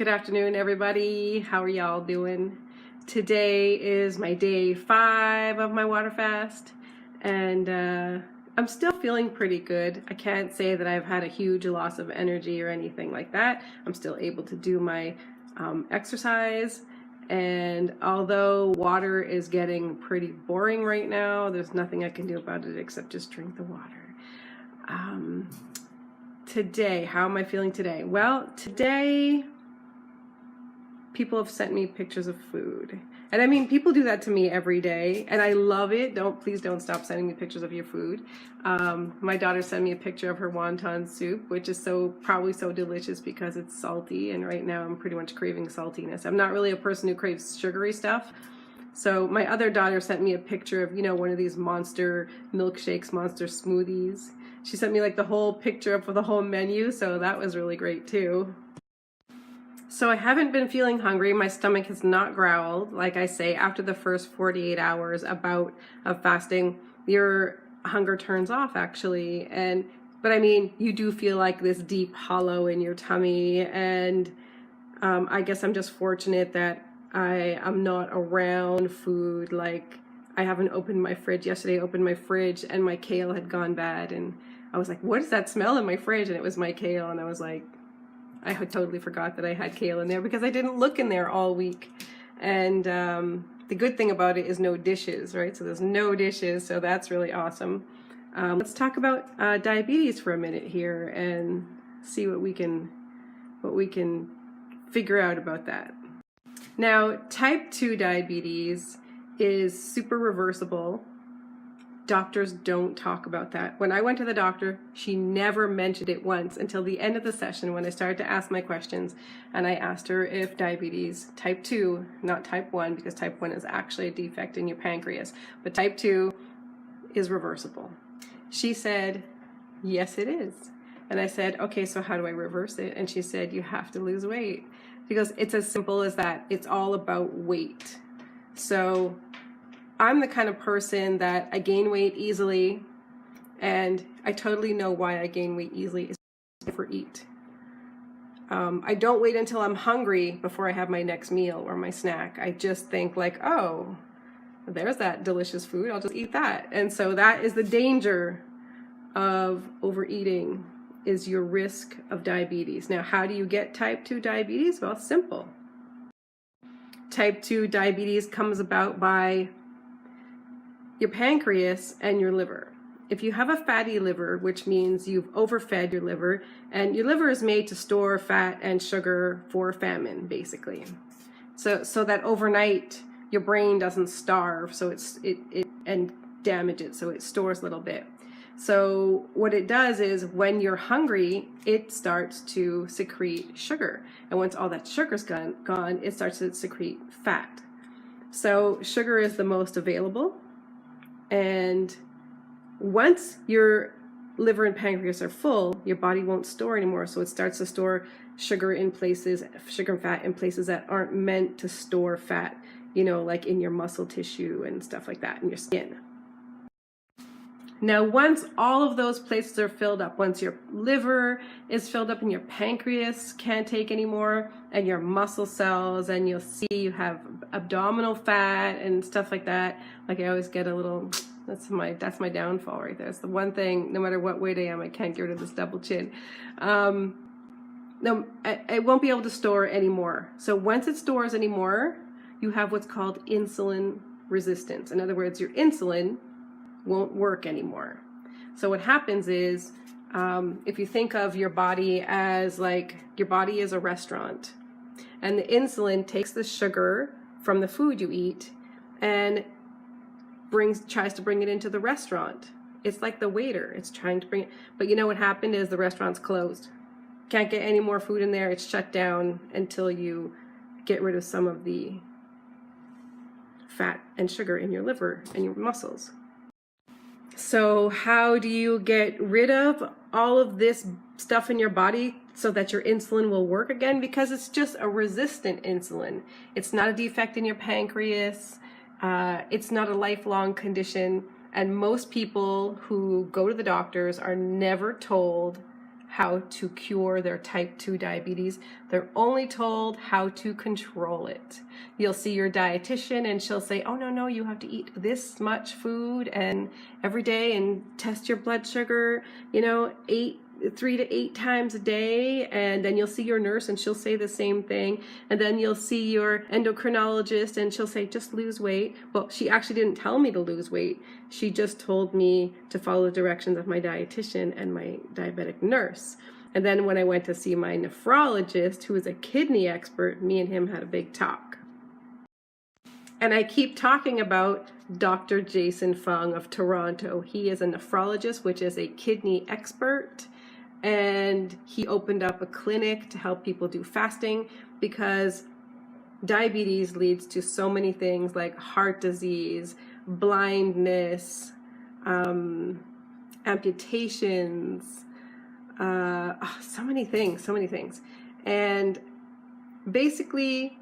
Good afternoon, everybody. How are y'all doing? Today is my day 5 of my water fast, and I'm still feeling pretty good. I can't say that I've had a huge loss of energy or anything like that. I'm still able to do my exercise, and although water is getting pretty boring right now, there's nothing I can do about it except just drink the water. Today, how am I feeling today? Well, today people have sent me pictures of food. And I mean, people do that to me every day, and I love it. Please don't stop sending me pictures of your food. My daughter sent me a picture of her wonton soup, which is probably so delicious because it's salty, and right now I'm pretty much craving saltiness. I'm not really a person who craves sugary stuff. So my other daughter sent me a picture of, one of these monster milkshakes, monster smoothies. She sent me like the whole picture for the whole menu, so that was really great too. So I haven't been feeling hungry. My stomach has not growled. Like I say, after the first 48 hours of fasting, your hunger turns off actually. But I mean, you do feel like this deep hollow in your tummy, and I guess I'm just fortunate that I'm not around food. Like, I haven't opened my fridge. Yesterday I opened my fridge and my kale had gone bad, and I was like, what is that smell in my fridge? And it was my kale, and I was like, I had totally forgot that I had kale in there because I didn't look in there all week. And the good thing about it is no dishes, right? So there's no dishes, so that's really awesome. Let's talk about diabetes for a minute here and see what we can figure out about that. Now, type 2 diabetes is super reversible. Doctors don't talk about that. When I went to the doctor, she never mentioned it once until the end of the session when I started to ask my questions, and I asked her if diabetes type 2, not type 1, because type 1 is actually a defect in your pancreas, but type 2 is reversible. She said, yes, it is. And I said, okay, so how do I reverse it? And she said, you have to lose weight. She goes, it's as simple as that. It's all about weight. So I'm the kind of person that I gain weight easily, and I totally know why I gain weight easily is for eat. I don't wait until I'm hungry before I have my next meal or my snack. I just think like, oh, there's that delicious food, I'll just eat that. And so that is the danger of overeating, is your risk of diabetes. Now, how do you get type 2 diabetes? Well, it's simple. Type 2 diabetes comes about by your pancreas and your liver. If you have a fatty liver, which means you've overfed your liver, and your liver is made to store fat and sugar for famine, basically. So that overnight your brain doesn't starve, so and damage it, so it stores a little bit. So what it does is when you're hungry, it starts to secrete sugar. And once all that sugar's gone, it starts to secrete fat. So sugar is the most available. And once your liver and pancreas are full, your body won't store anymore. So it starts to store sugar and fat in places that aren't meant to store fat, like in your muscle tissue and stuff like that, in your skin. Now, once all of those places are filled up, once your liver is filled up and your pancreas can't take anymore, and your muscle cells, and you'll see you have abdominal fat and stuff like that. Like, I always get a little, that's my downfall right there. It's the one thing, no matter what weight I am, I can't get rid of this double chin. No, I won't be able to store anymore. So once it stores anymore, you have what's called insulin resistance. In other words, your insulin won't work anymore. So what happens is, if you think of your body as your body is a restaurant, and the insulin takes the sugar from the food you eat and tries to bring it into the restaurant. It's like the waiter, it's trying to bring it, but what happened is the restaurant's closed. Can't get any more food in there, it's shut down until you get rid of some of the fat and sugar in your liver and your muscles. So how do you get rid of all of this stuff in your body so that your insulin will work again? Because it's just a resistant insulin. It's not a defect in your pancreas. It's not a lifelong condition. And most people who go to the doctors are never told how to cure their type 2 diabetes. They're only told how to control it. You'll see your dietitian and she'll say, oh no, you have to eat this much food and every day and test your blood sugar, 3 to 8 times a day. And then you'll see your nurse and she'll say the same thing. And then you'll see your endocrinologist and she'll say, just lose weight. Well, she actually didn't tell me to lose weight. She just told me to follow the directions of my dietitian and my diabetic nurse. And then when I went to see my nephrologist, who is a kidney expert, me and him had a big talk. And I keep talking about Dr. Jason Fung of Toronto. He is a nephrologist, which is a kidney expert. And he opened up a clinic to help people do fasting because diabetes leads to so many things like heart disease, blindness, amputations, so many things. And basically,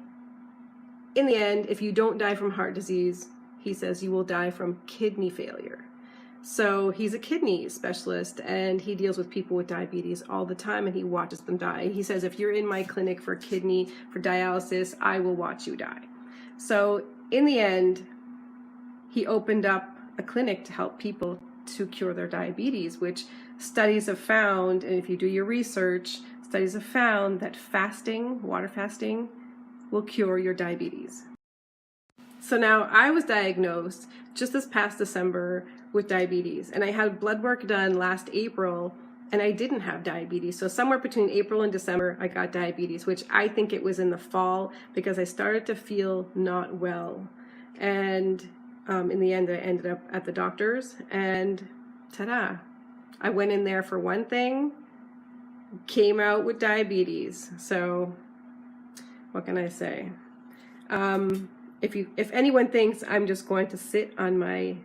in the end, if you don't die from heart disease, he says you will die from kidney failure. So he's a kidney specialist and he deals with people with diabetes all the time and he watches them die. He says, if you're in my clinic for dialysis, I will watch you die. So in the end, he opened up a clinic to help people to cure their diabetes, which studies have found, and if you do your research, studies have found that fasting, water fasting, will cure your diabetes. So now I was diagnosed just this past December with diabetes, and I had blood work done last April and I didn't have diabetes. So somewhere between April and December, I got diabetes, which I think it was in the fall because I started to feel not well. And in the end, I ended up at the doctor's and ta-da, I went in there for one thing, came out with diabetes. So what can I say? If anyone thinks I'm just going to sit on my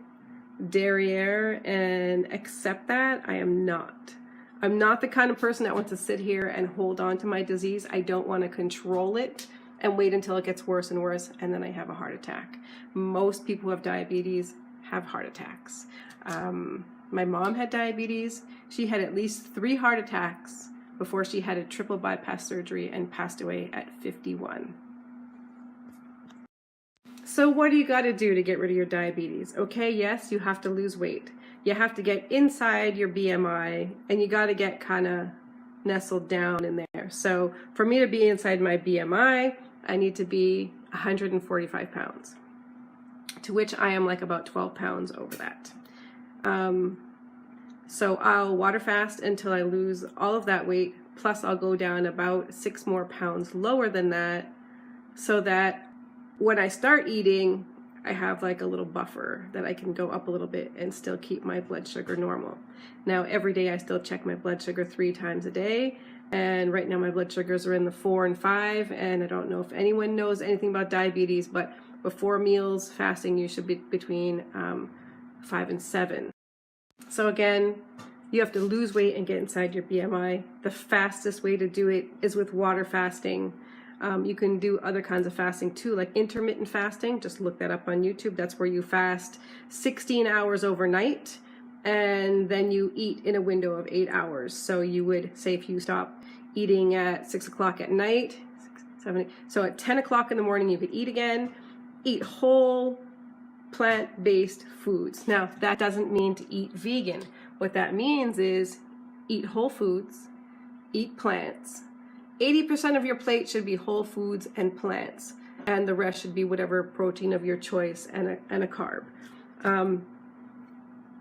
derriere and accept that, I am not. I'm not the kind of person that wants to sit here and hold on to my disease. I don't want to control it and wait until it gets worse and worse and then I have a heart attack. Most people who have diabetes have heart attacks. My mom had diabetes. She had at least 3 heart attacks before she had a triple bypass surgery and passed away at 51. So what do you got to do to get rid of your diabetes? Okay, yes, you have to lose weight. You have to get inside your BMI and you got to get kind of nestled down in there. So for me to be inside my BMI, I need to be 145 pounds, to which I am like about 12 pounds over that. So I'll water fast until I lose all of that weight, plus I'll go down about 6 more pounds lower than that, so that when I start eating, I have like a little buffer that I can go up a little bit and still keep my blood sugar normal. Now every day I still check my blood sugar 3 times a day, and right now my blood sugars are in the 4 and 5, and I don't know if anyone knows anything about diabetes, but before meals, fasting, you should be between 5 and 7. So again, you have to lose weight and get inside your BMI. The fastest way to do it is with water fasting. You can do other kinds of fasting too, like intermittent fasting. Just look that up on YouTube. That's where you fast 16 hours overnight and then you eat in a window of 8 hours. So you would say if you stop eating at 6 o'clock at night, 7, so at 10 o'clock in the morning you could eat again, eat whole plant-based foods. Now that doesn't mean to eat vegan. What that means is eat whole foods, eat plants. 80% of your plate should be whole foods and plants, and the rest should be whatever protein of your choice and a carb.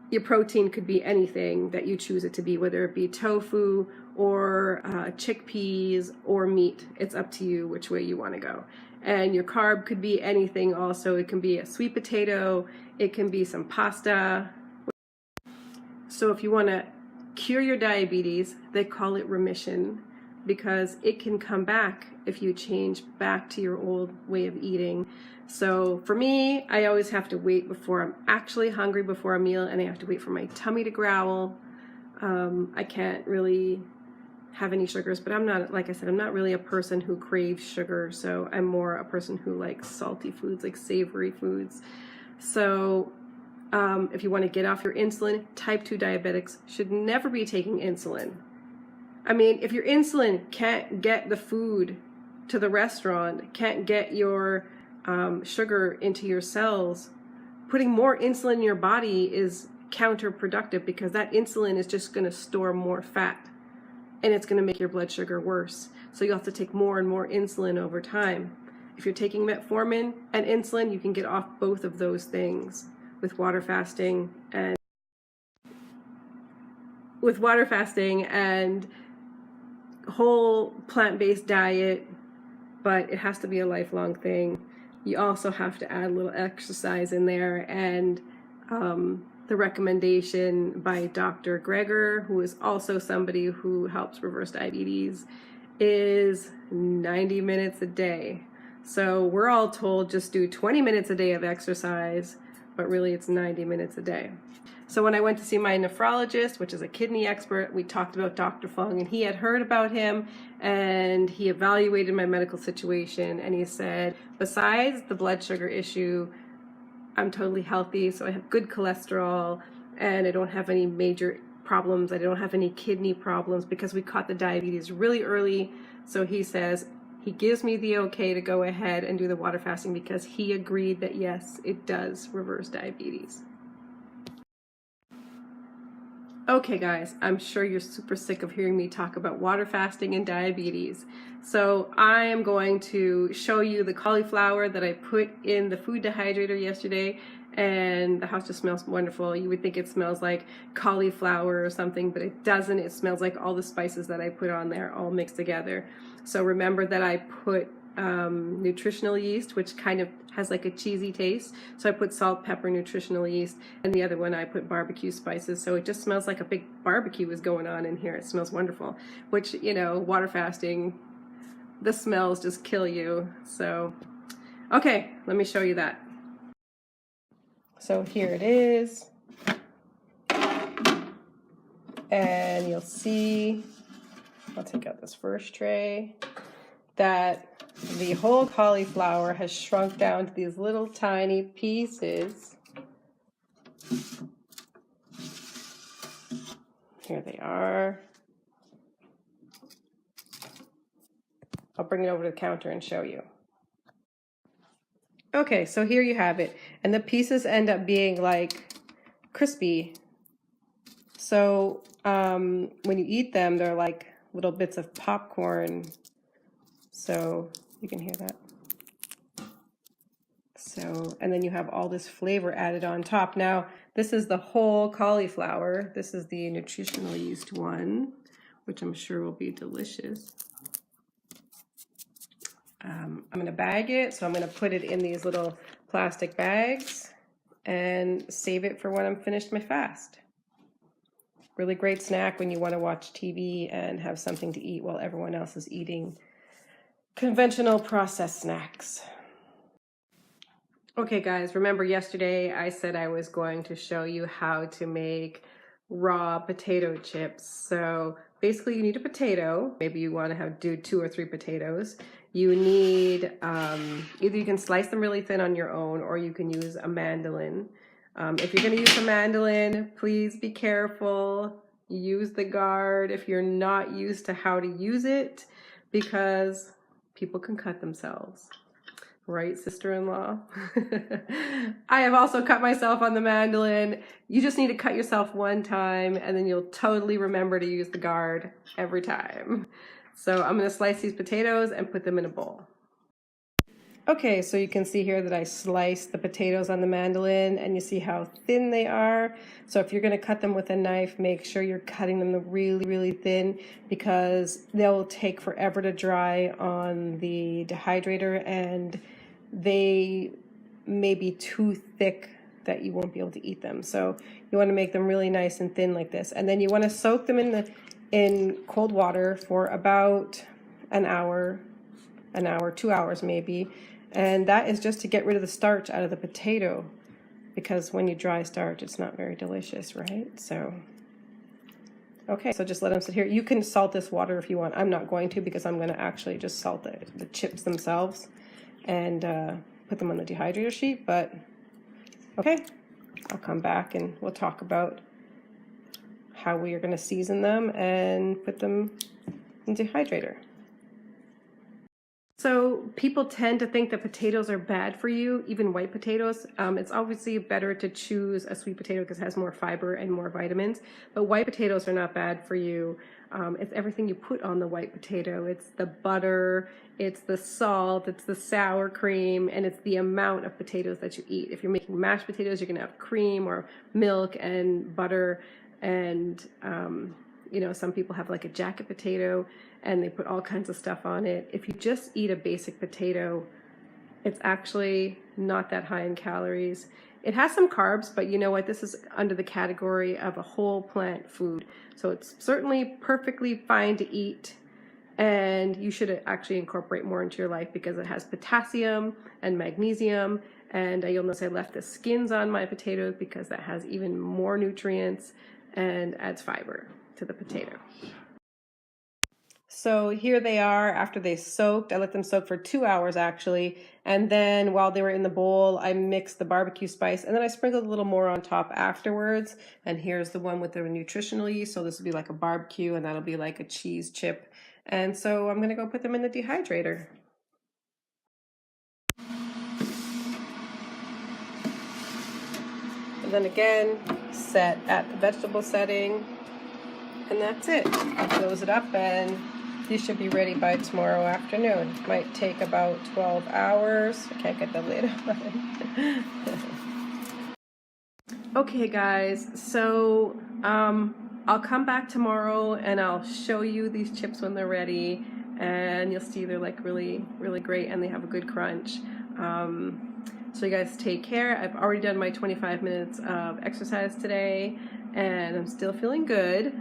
Your protein could be anything that you choose it to be, whether it be tofu or chickpeas or meat. It's up to you which way you want to go. And your carb could be anything also. It can be a sweet potato, it can be some pasta. So if you want to cure your diabetes, they call it remission, because it can come back if you change back to your old way of eating. So for me, I always have to wait before I'm actually hungry before a meal, and I have to wait for my tummy to growl. I can't really have any sugars, but I'm not, like I said, I'm not really a person who craves sugar, so I'm more a person who likes salty foods, like savory foods. So if you want to get off your insulin, type 2 diabetics should never be taking insulin. I mean, if your insulin can't get the food to the restaurant, can't get your sugar into your cells, putting more insulin in your body is counterproductive, because that insulin is just going to store more fat and it's going to make your blood sugar worse. So you'll have to take more and more insulin over time. If you're taking metformin and insulin, you can get off both of those things with water fasting and whole plant-based diet, but it has to be a lifelong thing. You also have to add a little exercise in there, and the recommendation by Dr. Gregor, who is also somebody who helps reverse diabetes, is 90 minutes a day. So we're all told just do 20 minutes a day of exercise, but really it's 90 minutes a day. So when I went to see my nephrologist, which is a kidney expert, we talked about Dr. Fung, and he had heard about him, and he evaluated my medical situation, and he said, besides the blood sugar issue, I'm totally healthy, so I have good cholesterol, and I don't have any major problems. I don't have any kidney problems, because we caught the diabetes really early. So he says, he gives me the okay to go ahead and do the water fasting, because he agreed that yes, it does reverse diabetes. Okay guys, I'm sure you're super sick of hearing me talk about water fasting and diabetes. So I am going to show you the cauliflower that I put in the food dehydrator yesterday, and the house just smells wonderful. You would think it smells like cauliflower or something, but it doesn't. It smells like all the spices that I put on there all mixed together. So remember that I put nutritional yeast, which kind of has like a cheesy taste. So I put salt, pepper, nutritional yeast, and the other one I put barbecue spices. So it just smells like a big barbecue is going on in here. It smells wonderful, which, you know, water fasting, the smells just kill you. So, okay, let me show you that. So here it is. And you'll see, I'll take out this first tray, that the whole cauliflower has shrunk down to these little tiny pieces. Here they are. I'll bring it over to the counter and show you. Okay, so here you have it. And the pieces end up being like crispy. So when you eat them, they're like little bits of popcorn. So you can hear that. So, and then you have all this flavor added on top. Now, this is the whole cauliflower. This is the nutritional yeast one, which I'm sure will be delicious. I'm gonna bag it, so I'm gonna put it in these little plastic bags and save it for when I'm finished my fast. Really great snack when you wanna watch TV and have something to eat while everyone else is eating conventional processed snacks. Okay guys, remember yesterday I said I was going to show you how to make raw potato chips. So basically you need a potato. Maybe you want to do 2 or 3 potatoes. You need, either you can slice them really thin on your own, or you can use a mandolin. If you're going to use a mandolin, please be careful. Use the guard if you're not used to how to use it, because people can cut themselves. Right, sister-in-law? I have also cut myself on the mandolin. You just need to cut yourself one time, and then you'll totally remember to use the guard every time. So I'm going to slice these potatoes and put them in a bowl. Okay, so you can see here that I sliced the potatoes on the mandolin, and you see how thin they are. So if you're going to cut them with a knife, make sure you're cutting them really, really thin, because they'll take forever to dry on the dehydrator, and they may be too thick that you won't be able to eat them. So you want to make them really nice and thin like this. And then you want to soak them in cold water for about an hour, 2 hours maybe. And that is just to get rid of the starch out of the potato, because when you dry starch, it's not very delicious, right? So, okay, so just let them sit here. You can salt this water if you want. I'm not going to, because I'm going to actually just salt the chips themselves and put them on the dehydrator sheet. But okay, I'll come back and we'll talk about how we are going to season them and put them dehydrator. So people tend to think that potatoes are bad for you, even white potatoes. It's obviously better to choose a sweet potato because it has more fiber and more vitamins, but white potatoes are not bad for you. It's everything you put on the white potato. It's the butter, it's the salt, it's the sour cream, and it's the amount of potatoes that you eat. If you're making mashed potatoes, you're gonna have cream or milk and butter, and you know, some people have like a jacket potato and they put all kinds of stuff on it. If you just eat a basic potato, it's actually not that high in calories. It has some carbs, but you know what? This is under the category of a whole plant food. So it's certainly perfectly fine to eat, and you should actually incorporate more into your life because it has potassium and magnesium. And you'll notice I left the skins on my potatoes because that has even more nutrients and adds fiber to the potato. So here they are after they soaked. I let them soak for 2 hours actually. And then while they were in the bowl, I mixed the barbecue spice and then I sprinkled a little more on top afterwards. And here's the one with the nutritional yeast. So this will be like a barbecue and that'll be like a cheese chip. And so I'm gonna go put them in the dehydrator. And then again, set at the vegetable setting. And that's it. I'll close it up and these should be ready by tomorrow afternoon. Might take about 12 hours. I can't get the lid on. Okay guys, so I'll come back tomorrow and I'll show you these chips when they're ready, and you'll see they're like really great and they have a good crunch. So you guys take care. I've already done my 25 minutes of exercise today and I'm still feeling good.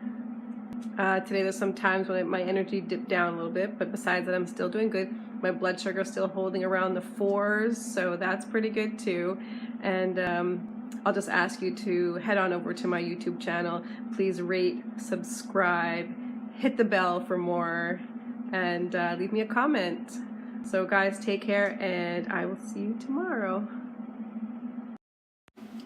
Today there's some times when my energy dipped down a little bit, but besides that I'm still doing good. My blood sugar is still holding around the 4s, so that's pretty good too. And I'll just ask you to head on over to my YouTube channel. Please rate, subscribe, hit the bell for more, and leave me a comment. So guys, take care and I will see you tomorrow.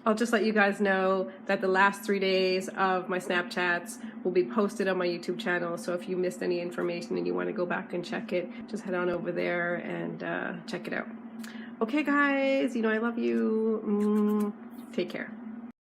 I'll just let you guys know that the last 3 days of my Snapchats will be posted on my YouTube channel. So if you missed any information and you want to go back and check it, just head on over there and check it out. Okay guys, you know I love you. Take care.